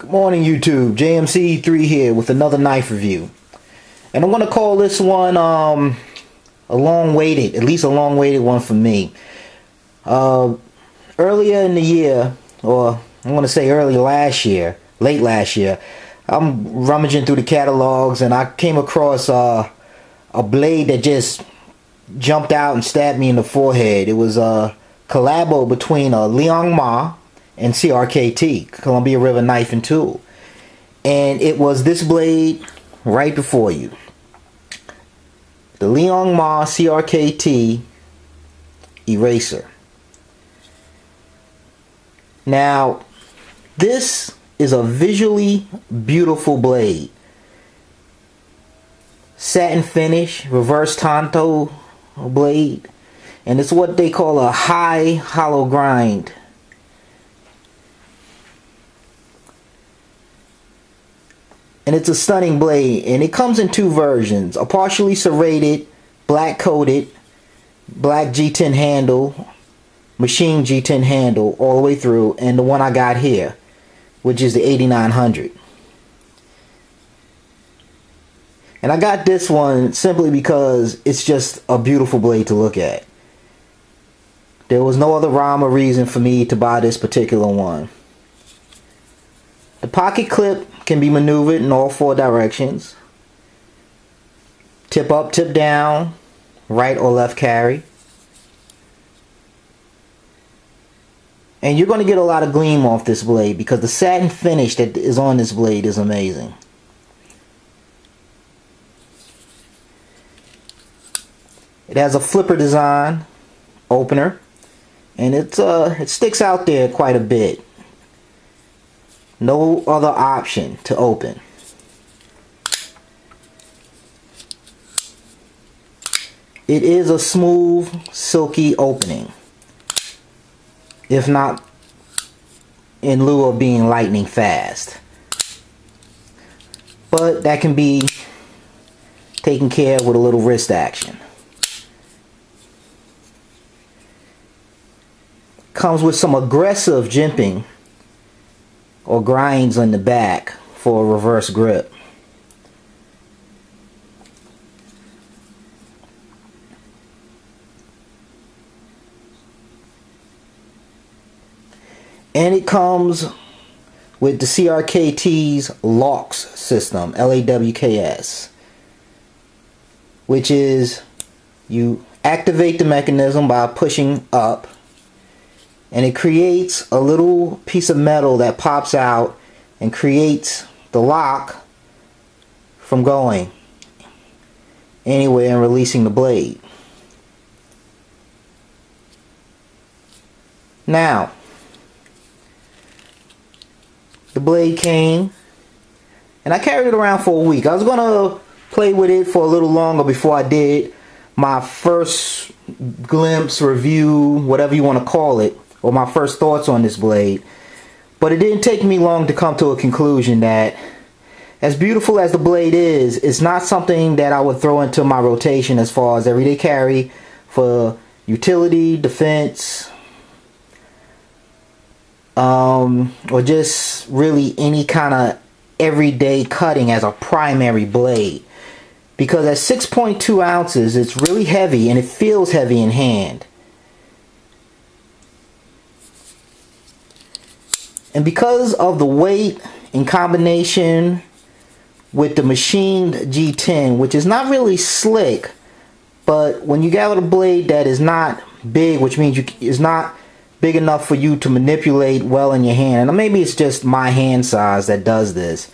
Good morning, YouTube. JMC3 here with another knife review. And I'm going to call this one a long-awaited, at least a long-awaited one for me. Earlier in the year, or I want to say early last year, late last year, I'm rummaging through the catalogs and I came across a blade that just jumped out and stabbed me in the forehead. It was a collabo between Liong Mah and CRKT, Columbia River Knife and Tool. And it was this blade right before you. The Liong Mah CRKT ERASER. Now, this is a visually beautiful blade. Satin finish, reverse Tanto blade. And it's what they call a high hollow grind. And it's a stunning blade, and it comes in two versions: a partially serrated, black coated, black G10 handle, machine G10 handle all the way through, and the one I got here, which is the 8900. And I got this one simply because it's just a beautiful blade to look at. There was no other rhyme or reason for me to buy this particular one. The pocket clip can be maneuvered in all four directions. Tip up, tip down, right or left carry. And you're going to get a lot of gleam off this blade because the satin finish that is on this blade is amazing. It has a flipper design opener, and it sticks out there quite a bit. No other option to open. It is a smooth, silky opening, if not in lieu of being lightning fast. But that can be taken care of with a little wrist action. Comes with some aggressive jimping or grinds on the back for a reverse grip. And it comes with the CRKT's LAWKS system, LAWKS, which is you activate the mechanism by pushing up, and it creates a little piece of metal that pops out and creates the lock from going anywhere and releasing the blade. Now, the blade came, and I carried it around for a week. I was going to play with it for a little longer before I did my first glimpse, review, whatever you want to call it, or my first thoughts on this blade. But it didn't take me long to come to a conclusion that, as beautiful as the blade is, it's not something that I would throw into my rotation as far as everyday carry for utility, defense, or just really any kind of everyday cutting as a primary blade. Because at 6.2 ounces, it's really heavy and it feels heavy in hand. And because of the weight in combination with the machined G10, which is not really slick, but when you got a blade that is not big, which means it's not big enough for you to manipulate well in your hand, and maybe it's just my hand size that does this.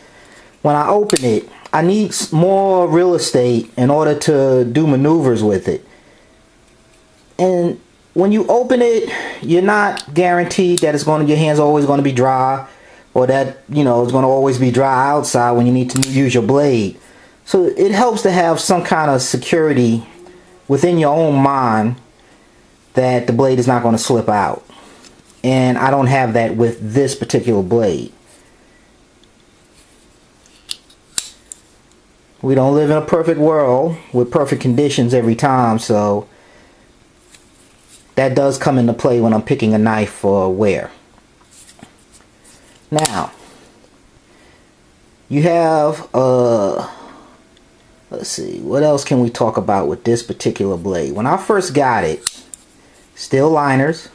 When I open it, I need more real estate in order to do maneuvers with it. And when you open it, you're not guaranteed that your hand's always going to be dry, or that, it's going to always be dry outside when you need to use your blade. So it helps to have some kind of security within your own mind that the blade is not going to slip out. And I don't have that with this particular blade. We don't live in a perfect world with perfect conditions every time, so that does come into play when I'm picking a knife for wear. Now, You have let's see, what else can we talk about with this particular blade? When I first got it, steel liners.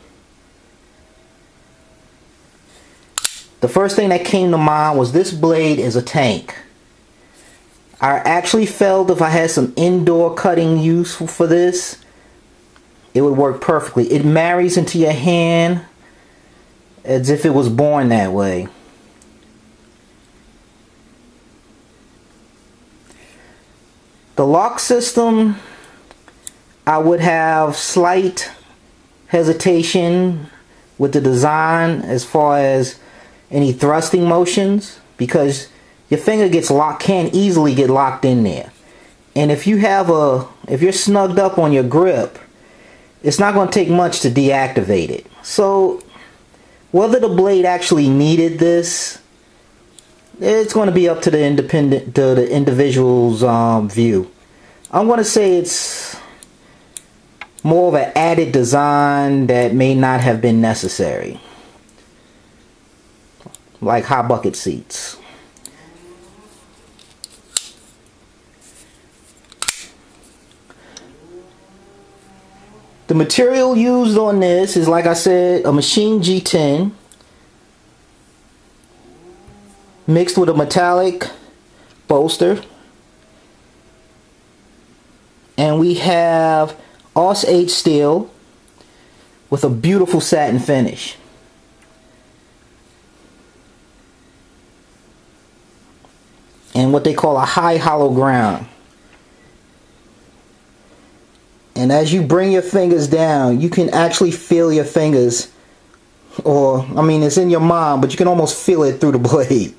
The first thing that came to mind was this blade is a tank. I actually felt if I had some indoor cutting use for this, it would work perfectly. It marries into your hand as if it was born that way. The lock system, I would have slight hesitation with the design as far as any thrusting motions, because your finger gets locked, can easily get locked in there. And if you're snugged up on your grip, it's not going to take much to deactivate it. So whether the blade actually needed this, it's going to be up to the individual's view. I'm going to say it's more of an added design that may not have been necessary, like hot bucket seats. The material used on this is, like I said, a machine G10 mixed with a metallic bolster, and we have Aus H steel with a beautiful satin finish. And what they call a high hollow ground. And as you bring your fingers down, you can actually feel your fingers, or I mean, it's in your mind, but you can almost feel it through the blade.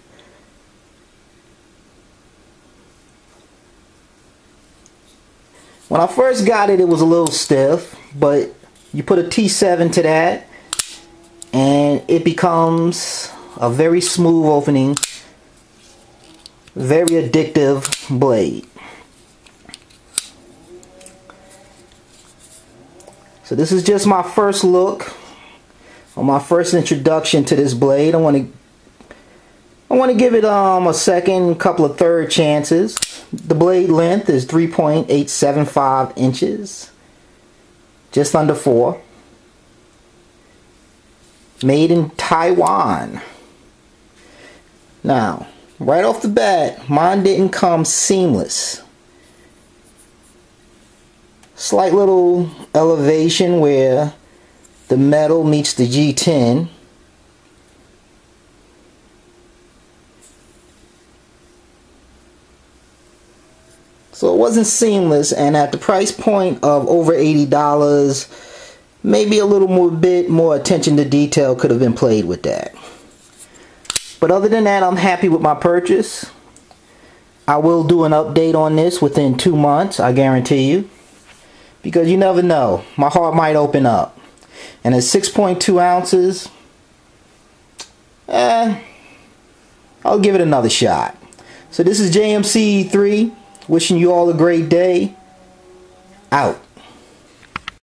When I first got it, it was a little stiff, but you put a T7 to that and it becomes a very smooth opening, very addictive blade. So this is just my first look, or my first introduction to this blade. I want to give it a second, couple of third chances. The blade length is 3.875 inches, just under 4. Made in Taiwan. Now, right off the bat, mine didn't come seamless. Slight little elevation where the metal meets the G10. So it wasn't seamless, and at the price point of over $80, maybe a little bit more attention to detail could have been played with that. But other than that, I'm happy with my purchase. I will do an update on this within 2 months, I guarantee you. Because you never know, my heart might open up. And at 6.2 ounces, I'll give it another shot. So this is JMC3, wishing you all a great day. Out.